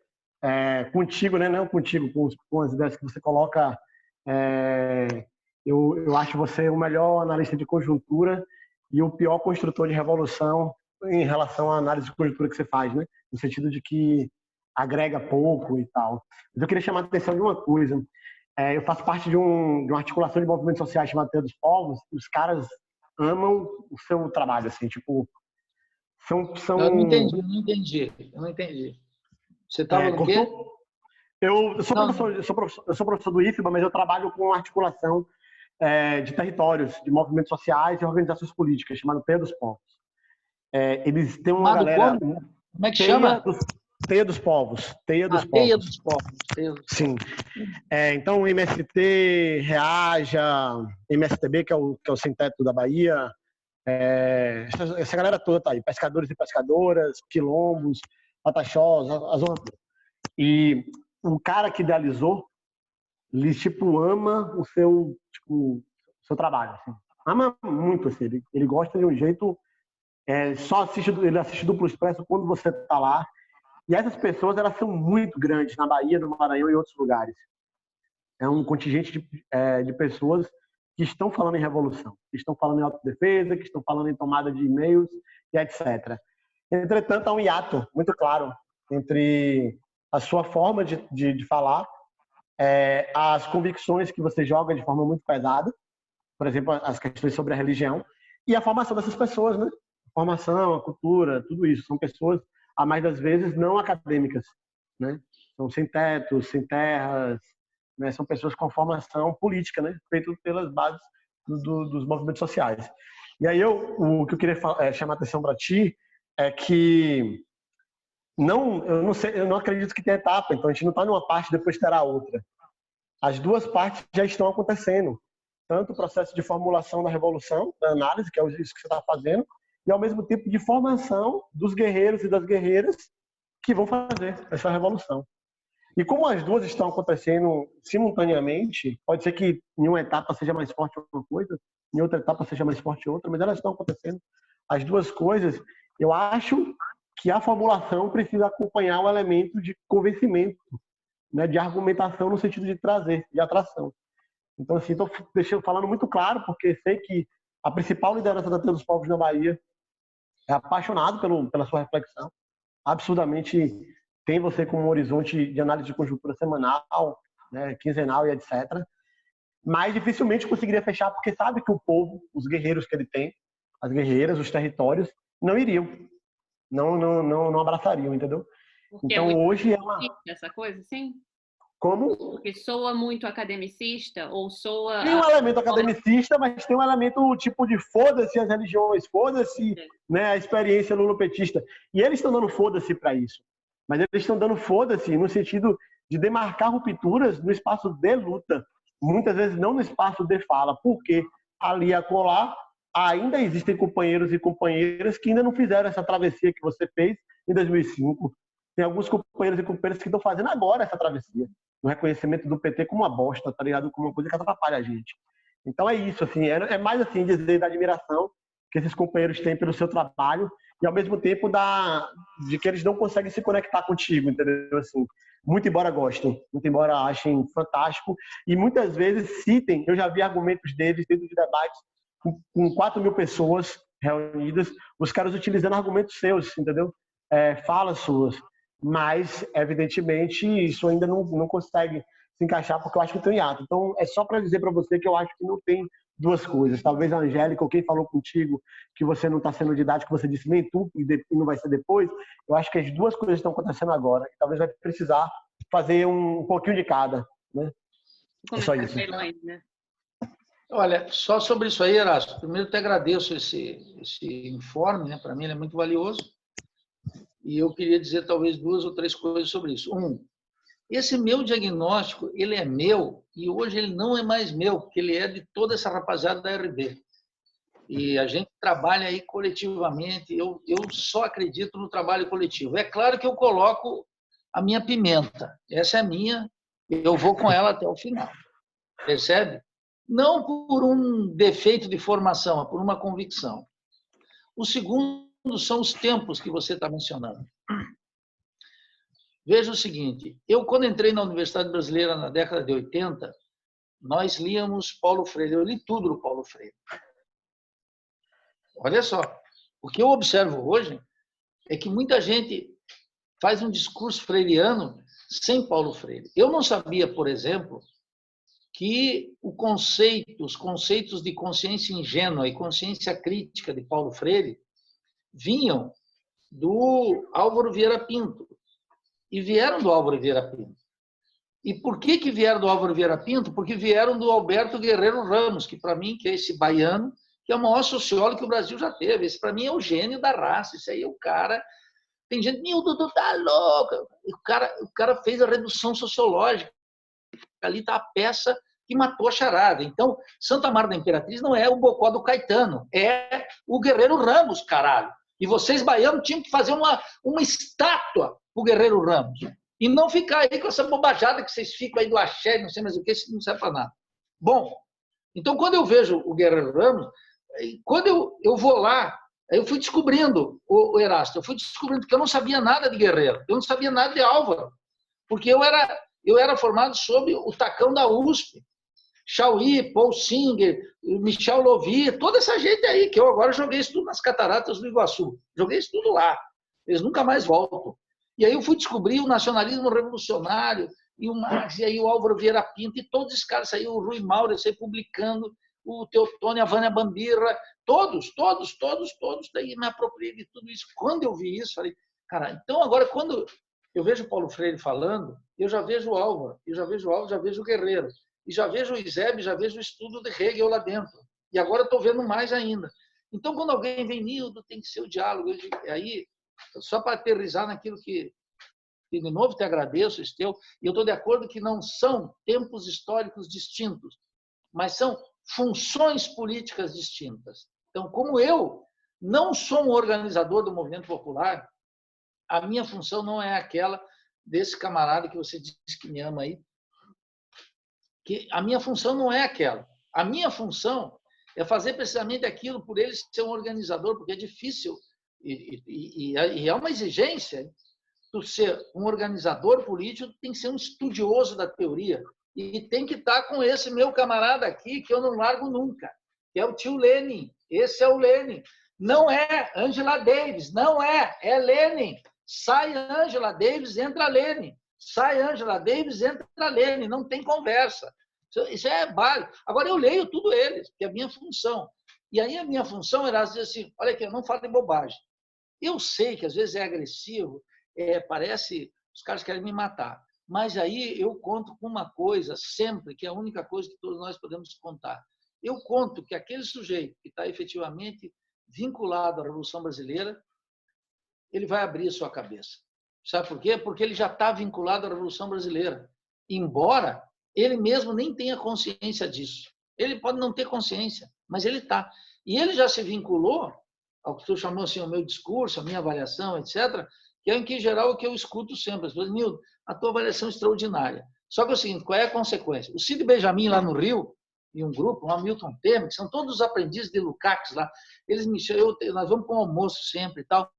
contigo, né? Não contigo, com as ideias que você coloca. Eu acho você o melhor analista de conjuntura e o pior construtor de revolução em relação à análise de conjuntura que você faz, né? No sentido de que agrega pouco e tal. Mas eu queria chamar a atenção de uma coisa. Eu faço parte de uma articulação de movimentos sociais chamada Teia dos Povos. Os caras amam o seu trabalho, assim, tipo... São... Eu não entendi. Você estava no quê? Eu sou professor do IFBA, mas eu trabalho com articulação de territórios, de movimentos sociais e organizações políticas, chamado Teia dos Povos. Eles têm uma galera... Como é que chama? Teia dos Povos. Teia dos Povos. Teia dos Povos. Sim. Então, o MST, Reaja, MSTB, que é o Sem Teto da Bahia, essa galera toda tá aí. Pescadores e pescadoras, quilombos, pataxós, a zona toda. E o cara que idealizou, ele, ama o seu trabalho. Assim. Ama muito, assim. Ele gosta de um jeito... ele assiste Duplo Expresso quando você tá lá. E essas pessoas, elas são muito grandes na Bahia, no Maranhão e em outros lugares. É um contingente de pessoas que estão falando em revolução, que estão falando em autodefesa, que estão falando em tomada de e-mails e etc. Entretanto, há um hiato muito claro entre a sua forma de falar, as convicções que você joga de forma muito pesada, por exemplo, as questões sobre a religião, e a formação dessas pessoas, né? A formação, a cultura, tudo isso. São pessoas, a mais das vezes, não acadêmicas, né? São sem teto, sem terras, né? São pessoas com formação política, né? Feito pelas bases dos movimentos sociais. E aí o que eu queria chamar a atenção para ti é que eu não acredito que tenha etapa, então a gente não está numa parte e depois terá outra. As duas partes já estão acontecendo. Tanto o processo de formulação da revolução, da análise, que é isso que você está fazendo, e ao mesmo tempo de formação dos guerreiros e das guerreiras que vão fazer essa revolução. E como as duas estão acontecendo simultaneamente, pode ser que em uma etapa seja mais forte uma coisa, em outra etapa seja mais forte outra, mas elas estão acontecendo as duas coisas. Eu acho que a formulação precisa acompanhar o elemento de convencimento, né, de argumentação no sentido de trazer, de atração. Então, assim, estou falando muito claro, porque sei que a principal liderança da Terra dos Povos na Bahia é apaixonado pela sua reflexão, absurdamente tem você como um horizonte de análise de conjuntura semanal, né, quinzenal e etc. Mas dificilmente conseguiria fechar, porque sabe que o povo, os guerreiros que ele tem, as guerreiras, os territórios, não iriam, não abraçariam, entendeu? Porque então, hoje é uma... essa coisa, sim? Como? Porque soa muito academicista ou soa... Tem um elemento academicista, mas tem um elemento tipo de foda-se as religiões, foda-se, né, a experiência lulopetista. E eles estão dando foda-se para isso. Mas eles estão dando foda-se no sentido de demarcar rupturas no espaço de luta. Muitas vezes não no espaço de fala, porque ali e acolá ainda existem companheiros e companheiras que ainda não fizeram essa travessia que você fez em 2005. Tem alguns companheiros e companheiras que estão fazendo agora essa travessia, no reconhecimento do PT como uma bosta, tá ligado? Como uma coisa que atrapalha a gente. Então é isso, assim, é mais assim dizer da admiração que esses companheiros têm pelo seu trabalho e ao mesmo tempo de que eles não conseguem se conectar contigo, entendeu? Assim, muito embora gostem, muito embora achem fantástico e muitas vezes citem, eu já vi argumentos deles dentro de debates com 4.000 pessoas reunidas, os caras utilizando argumentos seus, entendeu? Falas suas. Mas, evidentemente, isso ainda não consegue se encaixar porque eu acho que tem hiato. Então, é só para dizer para você que eu acho que não tem duas coisas. Talvez a Angélica ou quem falou contigo que você não está sendo didático, você disse nem tu e não vai ser depois. Eu acho que as duas coisas estão acontecendo agora. E talvez vai precisar fazer um pouquinho de cada, né? É só isso. Né? Olha, só sobre isso aí, Erasto. Primeiro, te agradeço esse informe, né? Para mim ele é muito valioso. E eu queria dizer talvez 2 ou 3 coisas sobre isso. Esse meu diagnóstico, ele é meu e hoje ele não é mais meu, porque ele é de toda essa rapaziada da RB. E a gente trabalha aí coletivamente, eu só acredito no trabalho coletivo. É claro que eu coloco a minha pimenta, essa é minha, eu vou com ela até o final, percebe? Não por um defeito de formação, mas por uma convicção. O segundo são os tempos que você está mencionando. Veja o seguinte, eu quando entrei na Universidade Brasileira na década de 80, nós líamos Paulo Freire, eu li tudo do Paulo Freire. Olha só, o que eu observo hoje é que muita gente faz um discurso freiriano sem Paulo Freire. Eu não sabia, por exemplo, que os conceitos de consciência ingênua e consciência crítica de Paulo Freire vinham do Álvaro Vieira Pinto. E vieram do Álvaro Vieira Pinto. E por que vieram do Álvaro Vieira Pinto? Porque vieram do Alberto Guerreiro Ramos, que para mim, que é esse baiano, que é o maior sociólogo que o Brasil já teve. Esse para mim é o gênio da raça. Esse aí é o cara... Tem gente, meu, Dudu tá louco. O cara fez a redução sociológica. Ali está a peça que matou a charada. Então, Santa Marta da Imperatriz não é o Bocó do Caetano, é o Guerreiro Ramos, caralho. E vocês, baianos, tinham que fazer uma estátua para o Guerreiro Ramos. E não ficar aí com essa bobajada que vocês ficam aí do axé, não sei mais o que, isso não serve para nada. Bom, então, quando eu vejo o Guerreiro Ramos, quando eu vou lá Aí eu fui descobrindo, o Erasto, eu fui descobrindo que eu não sabia nada de Guerreiro, eu não sabia nada de Álvaro, porque eu era formado sob o tacão da USP, Chauí, Paul Singer, Michel Louvier, toda essa gente aí, que eu agora joguei isso tudo nas cataratas do Iguaçu. Joguei isso tudo lá. Eles nunca mais voltam. E aí eu fui descobrir o nacionalismo revolucionário, e o Marx, e aí o Álvaro Vieira Pinto, e todos esses caras aí, o Rui Mauro, eu sei publicando, o Teotônio, a Vânia Bambirra, todos, daí me apropriei de tudo isso. Quando eu vi isso, falei, cara, então agora quando eu vejo o Paulo Freire falando, eu já vejo o Álvaro, já vejo o Guerreiro. E já vejo o Eusébio, já vejo o estudo de Hegel lá dentro. E agora estou vendo mais ainda. Então, quando alguém vem, Nildo, tem que ser o diálogo. Aí, só para aterrizar naquilo que de novo, te agradeço, Esteu, e eu estou de acordo que não são tempos históricos distintos, mas são funções políticas distintas. Então, como eu não sou um organizador do movimento popular, a minha função não é aquela desse camarada que você diz que me ama aí, que a minha função não é aquela. A minha função é fazer precisamente aquilo por ele ser um organizador, porque é difícil e é uma exigência. Tu ser um organizador político, tem que ser um estudioso da teoria e tem que estar com esse meu camarada aqui, que eu não largo nunca, que é o tio Lenin. Esse é o Lenin. Não é Angela Davis, não é Lenin. Sai Angela Davis, entra Lenin. Sai Angela Davis, entra Lenin. Não tem conversa. Isso é básico. Agora, eu leio tudo eles, que é a minha função. E aí a minha função era dizer assim, olha aqui, eu não falo de bobagem. Eu sei que às vezes é agressivo, parece os caras querem me matar. Mas aí eu conto com uma coisa sempre, que é a única coisa que todos nós podemos contar. Eu conto que aquele sujeito que está efetivamente vinculado à Revolução Brasileira, ele vai abrir a sua cabeça. Sabe por quê? Porque ele já está vinculado à Revolução Brasileira. Embora ele mesmo nem tenha consciência disso. Ele pode não ter consciência, mas ele está. E ele já se vinculou ao que tu chamou assim, o meu discurso, a minha avaliação, etc., que é em que, geral, o que eu escuto sempre. As pessoas, Nildo, a tua avaliação é extraordinária. Só que é o seguinte, qual é a consequência? O Cid Benjamin, lá no Rio, e um grupo, o Hamilton Temer, que são todos os aprendizes de Lukács lá, eles me chamam, nós vamos para um almoço sempre e tal.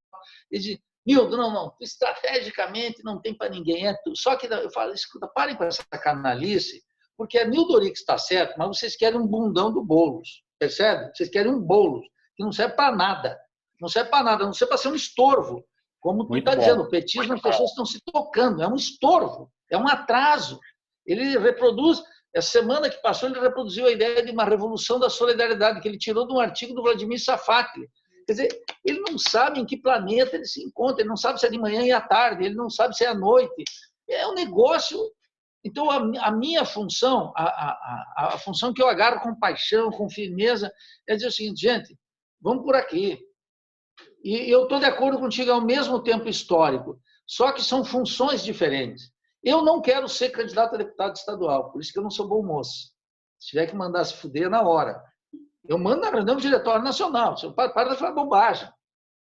Eles dizem, Nildo, não, estrategicamente não tem para ninguém. Só que eu falo, escuta, parem com essa canalice, porque a Nildo Orix está certo, mas vocês querem um bundão do Boulos, percebe? Vocês querem um Boulos, que não serve para nada. Não serve para nada, não serve para ser um estorvo. Como tu está dizendo, o petismo, as pessoas estão se tocando, é um estorvo, é um atraso. Ele reproduz, essa semana que passou, ele reproduziu a ideia de uma revolução da solidariedade, que ele tirou de um artigo do Vladimir Safatli. Quer dizer, ele não sabe em que planeta ele se encontra, ele não sabe se é de manhã e à tarde, ele não sabe se é à noite. É um negócio. Então, a minha função, a função que eu agarro com paixão, com firmeza, é dizer o seguinte, gente, vamos por aqui. E eu estou de acordo contigo, é o mesmo tempo histórico, só que são funções diferentes. Eu não quero ser candidato a deputado estadual, por isso que eu não sou bom moço. Se tiver que mandar se fuder, na hora. Eu mando na reunião do Diretório Nacional. Para de falar bobagem.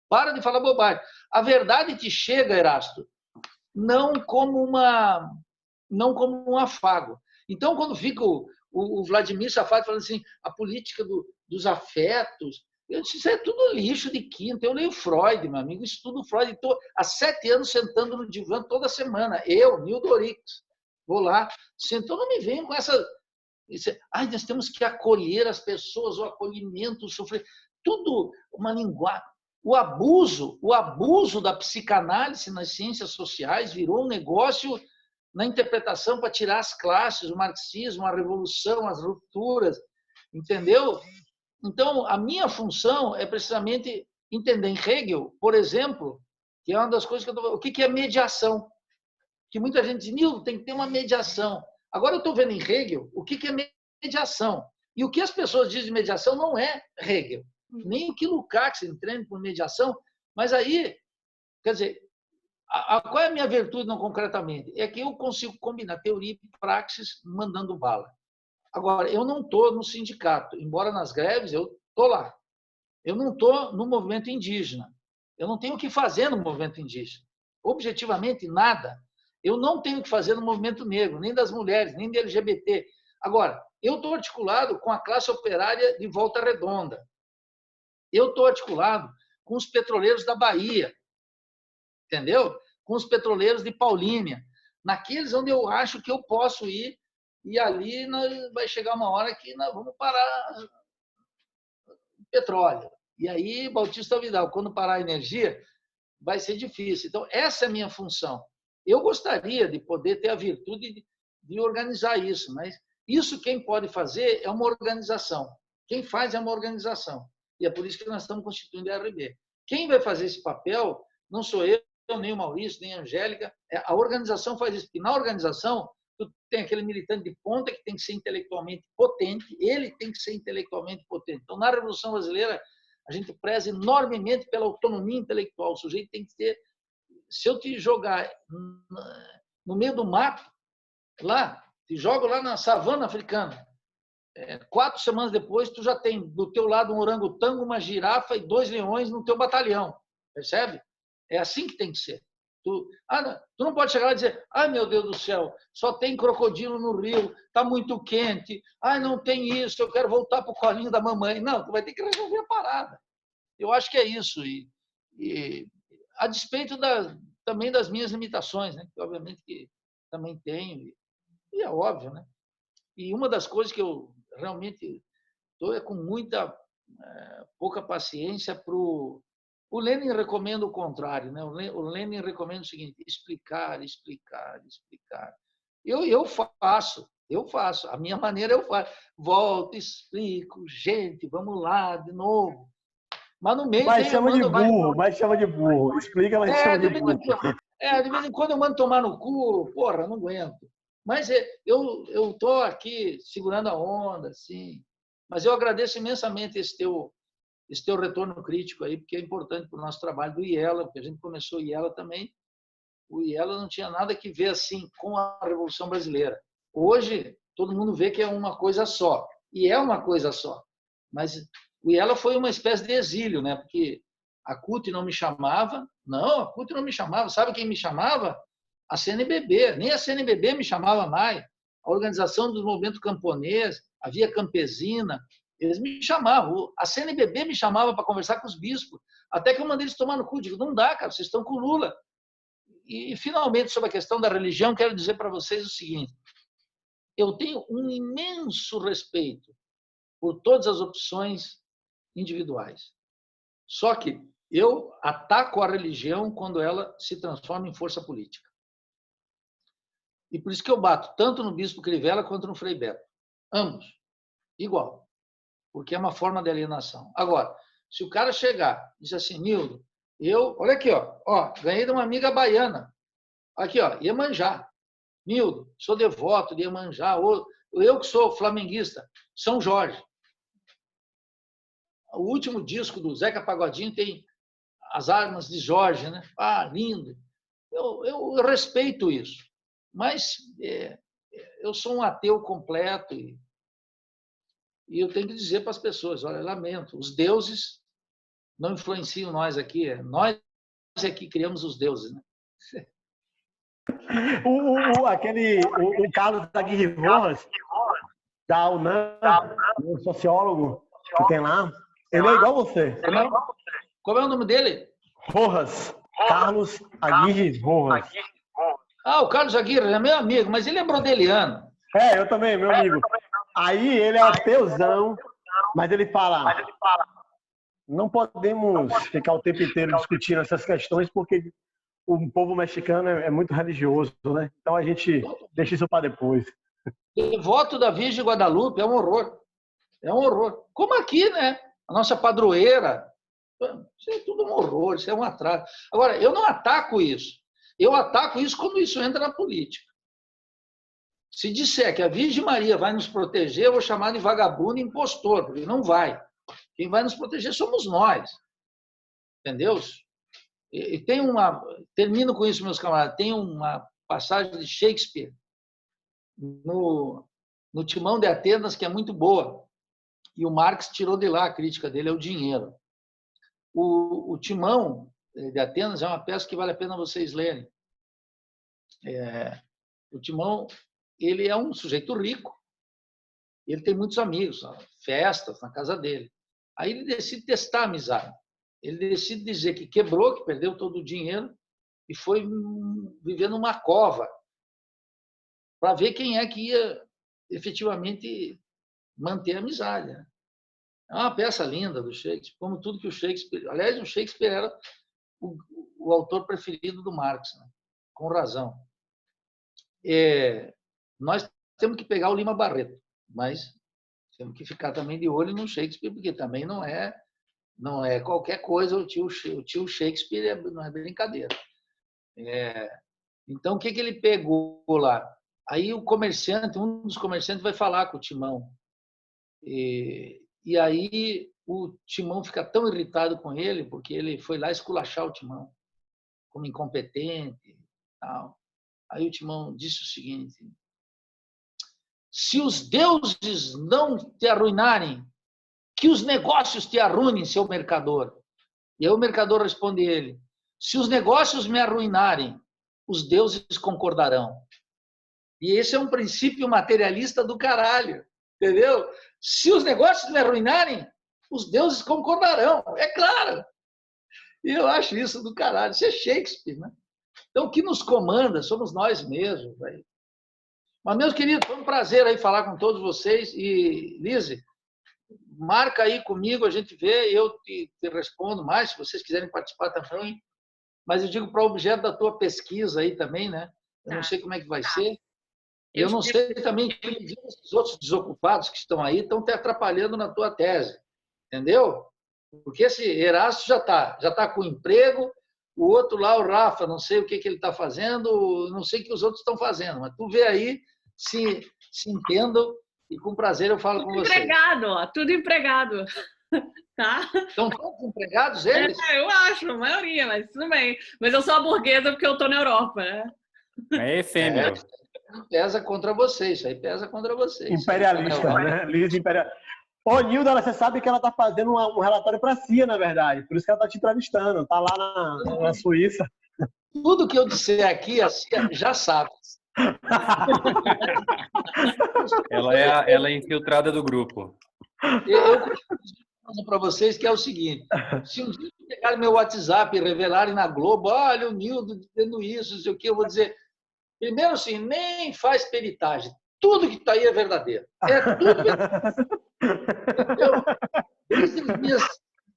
Para de falar bobagem. A verdade te chega, Erasto, não como um afago. Então, quando fica o Vladimir Safat falando assim, a política dos afetos, eu disse, isso é tudo lixo de quinta. Eu leio Freud, meu amigo, estudo Freud. Estou há 7 anos sentando no divã toda semana. Eu, Nildo Orix, vou lá. Então não me venham com essa... nós temos que acolher as pessoas, o acolhimento, o sofrimento. Tudo uma linguagem. O abuso da psicanálise nas ciências sociais virou um negócio na interpretação para tirar as classes, o marxismo, a revolução, as rupturas. Entendeu? Então, a minha função é precisamente entender em Hegel, por exemplo, que é uma das coisas que eu estou... O que é mediação? Que muita gente diz, Nildo, tem que ter uma mediação. Agora eu estou vendo em Hegel o que é mediação. E o que as pessoas dizem de mediação não é Hegel. Nem o que Lukács entende por mediação. Mas aí, quer dizer, qual é a minha virtude não concretamente? É que eu consigo combinar teoria e praxis mandando bala. Agora, eu não estou no sindicato, embora nas greves eu estou lá. Eu não estou no movimento indígena. Eu não tenho o que fazer no movimento indígena. Objetivamente, nada. Eu não tenho o que fazer no movimento negro, nem das mulheres, nem do LGBT. Agora, eu estou articulado com a classe operária de Volta Redonda. Eu estou articulado com os petroleiros da Bahia, entendeu? Com os petroleiros de Paulínia, naqueles onde eu acho que eu posso ir, e ali vai chegar uma hora que nós vamos parar o petróleo. E aí, Bautista Vidal, quando parar a energia, vai ser difícil. Então, essa é a minha função. Eu gostaria de poder ter a virtude de organizar isso, mas isso quem pode fazer é uma organização. Quem faz é uma organização. E é por isso que nós estamos constituindo a RB. Quem vai fazer esse papel não sou eu, nem o Maurício, nem a Angélica. A organização faz isso. E na organização, tu tem aquele militante de ponta que tem que ser intelectualmente potente, ele tem que ser intelectualmente potente. Então, na Revolução Brasileira, a gente preza enormemente pela autonomia intelectual. O sujeito tem que ter... Se eu te jogar no meio do mato, lá, te jogo lá na savana africana, 4 semanas depois, tu já tem do teu lado um orangotango, uma girafa e 2 leões no teu batalhão. Percebe? É assim que tem que ser. Tu não pode chegar lá e dizer: ai, meu Deus do céu, só tem crocodilo no rio, está muito quente, ai, não tem isso, eu quero voltar para o colinho da mamãe. Não, tu vai ter que resolver a parada. Eu acho que é isso. E a despeito também das minhas limitações, né? Que obviamente que também tenho, e é óbvio, né? E uma das coisas que eu realmente estou com muita pouca paciência para o Lenin recomenda o contrário, né? O Lenin recomenda o seguinte: explicar. Eu faço, a minha maneira eu faço. Volto, explico, gente, vamos lá de novo. Mas no meio mas chama de burro. Explica, mas chama de burro. De vez em quando eu mando tomar no cu, porra, não aguento. Mas eu estou aqui segurando a onda, assim. Mas eu agradeço imensamente esse teu retorno crítico aí, porque é importante para o nosso trabalho do IELA, porque a gente começou o IELA também. O IELA não tinha nada que ver assim com a Revolução Brasileira. Hoje, todo mundo vê que é uma coisa só. E é uma coisa só. Mas o IELA foi uma espécie de exílio, né? Porque a CUT não me chamava. Não, a CUT não me chamava. Sabe quem me chamava? A CNBB. Nem a CNBB me chamava mais. A Organização dos Movimentos Camponês, a Via Campesina, eles me chamavam. A CNBB me chamava para conversar com os bispos. Até que eu mandei eles tomar no cu. Digo: não dá, cara, vocês estão com o Lula. E, finalmente, sobre a questão da religião, quero dizer para vocês o seguinte: eu tenho um imenso respeito por todas as opções individuais. Só que eu ataco a religião quando ela se transforma em força política. E por isso que eu bato tanto no bispo Crivella quanto no Frei Beto. Ambos. Igual. Porque é uma forma de alienação. Agora, se o cara chegar e dizer assim: Nildo, olha aqui, ganhei de uma amiga baiana. Aqui, Iemanjá. Nildo, sou devoto de Iemanjá. Eu que sou flamenguista, São Jorge. O último disco do Zeca Pagodinho tem as armas de Jorge, né? Ah, lindo. Eu respeito isso. Mas eu sou um ateu completo e eu tenho que dizer para as pessoas: olha, lamento, os deuses não influenciam nós aqui, nós é que criamos os deuses, né? O Carlos Aguirre Rojas, da UNAM, um sociólogo que tem lá, ele é igual a você. Como é o nome dele? Rojas. Carlos Aguirre Rojas. O Carlos Aguirre é meu amigo, mas ele é brodeliano. Eu também, meu amigo. Aí ele é ateuzão, mas ele fala: não podemos ficar o tempo inteiro discutindo essas questões, porque o povo mexicano é muito religioso, né? Então a gente deixa isso para depois. Devoto da Virgem Guadalupe é um horror. É um horror. Como aqui, né? A nossa padroeira. Isso é tudo um horror, isso é um atraso. Agora, eu não ataco isso. Eu ataco isso quando isso entra na política. Se disser que a Virgem Maria vai nos proteger, eu vou chamar de vagabundo e impostor, porque não vai. Quem vai nos proteger somos nós. Entendeu? E termino com isso, meus camaradas, tem uma passagem de Shakespeare no Timão de Atenas que é muito boa. E o Marx tirou de lá, a crítica dele é o dinheiro. O Timão de Atenas é uma peça que vale a pena vocês lerem. O Timão, ele é um sujeito rico, ele tem muitos amigos, festas na casa dele. Aí ele decide testar a amizade. ele decide dizer que quebrou, que perdeu todo o dinheiro e foi viver numa cova para ver quem é que ia efetivamente manter a amizade. Né? É uma peça linda do Shakespeare, como tudo que o Shakespeare... Aliás, o Shakespeare era o autor preferido do Marx, né? Com razão. Nós temos que pegar o Lima Barreto, mas temos que ficar também de olho no Shakespeare, porque também não é qualquer coisa. O tio Shakespeare não é brincadeira. Então, o que ele pegou lá? Aí um dos comerciantes vai falar com o Timão. E aí o Timão fica tão irritado com ele, porque ele foi lá esculachar o Timão, como incompetente. Tal. Aí o Timão disse o seguinte: se os deuses não te arruinarem, que os negócios te arruinem, seu mercador. E aí o mercador responde ele: se os negócios me arruinarem, os deuses concordarão. E esse é um princípio materialista do caralho, entendeu? Se os negócios me arruinarem, os deuses concordarão, é claro. E eu acho isso do caralho. Isso é Shakespeare, né? Então, o que nos comanda somos nós mesmos. Véio. Mas, meus queridos, foi um prazer aí falar com todos vocês. E, Lise, marca aí comigo, a gente vê, eu te respondo mais, se vocês quiserem participar também. Mas eu digo para o objeto da tua pesquisa aí também, né? Eu não sei como é que vai ser. Eu não sei também que esses outros desocupados que estão aí estão te atrapalhando na tua tese. Entendeu? Porque esse Erasto já tá com emprego, o outro lá, o Rafa, não sei o que ele está fazendo, não sei o que os outros estão fazendo, mas tu vê aí, se entendam, e com prazer eu falo com vocês. Empregado, ó, tudo empregado. Tá? Estão todos empregados, eles? Eu acho, a maioria, mas tudo bem. Mas eu sou a burguesa porque eu tô na Europa, né? É efêmero. Pesa contra vocês, isso aí pesa contra vocês. Imperialista, né? Liz imperialista. Ô, Nilda, você sabe que ela está fazendo um relatório para a CIA, na verdade. Por isso que ela está te entrevistando. Está lá na Suíça. Tudo que eu disser aqui, a CIA já sabe. Ela é infiltrada do grupo. Eu para vocês que é o seguinte: se um dia pegarem meu WhatsApp e revelarem na Globo, olha o Nildo dizendo isso, não sei o que, eu vou dizer, primeiro assim, nem faz peritagem. Tudo que está aí é verdadeiro. É tudo verdadeiro.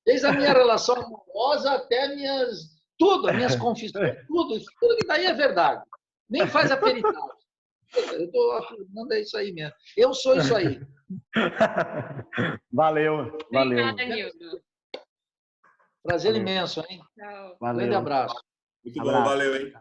Desde a minha relação amorosa até tudo, as minhas confissões, tudo que está aí é verdade. Nem faz a peritagem. Eu estou afirmando, é isso aí mesmo. Eu sou isso aí. Valeu. Obrigada, Nildo. Prazer imenso, hein? Tchau. Valeu. Grande abraço. Muito bom, valeu, hein?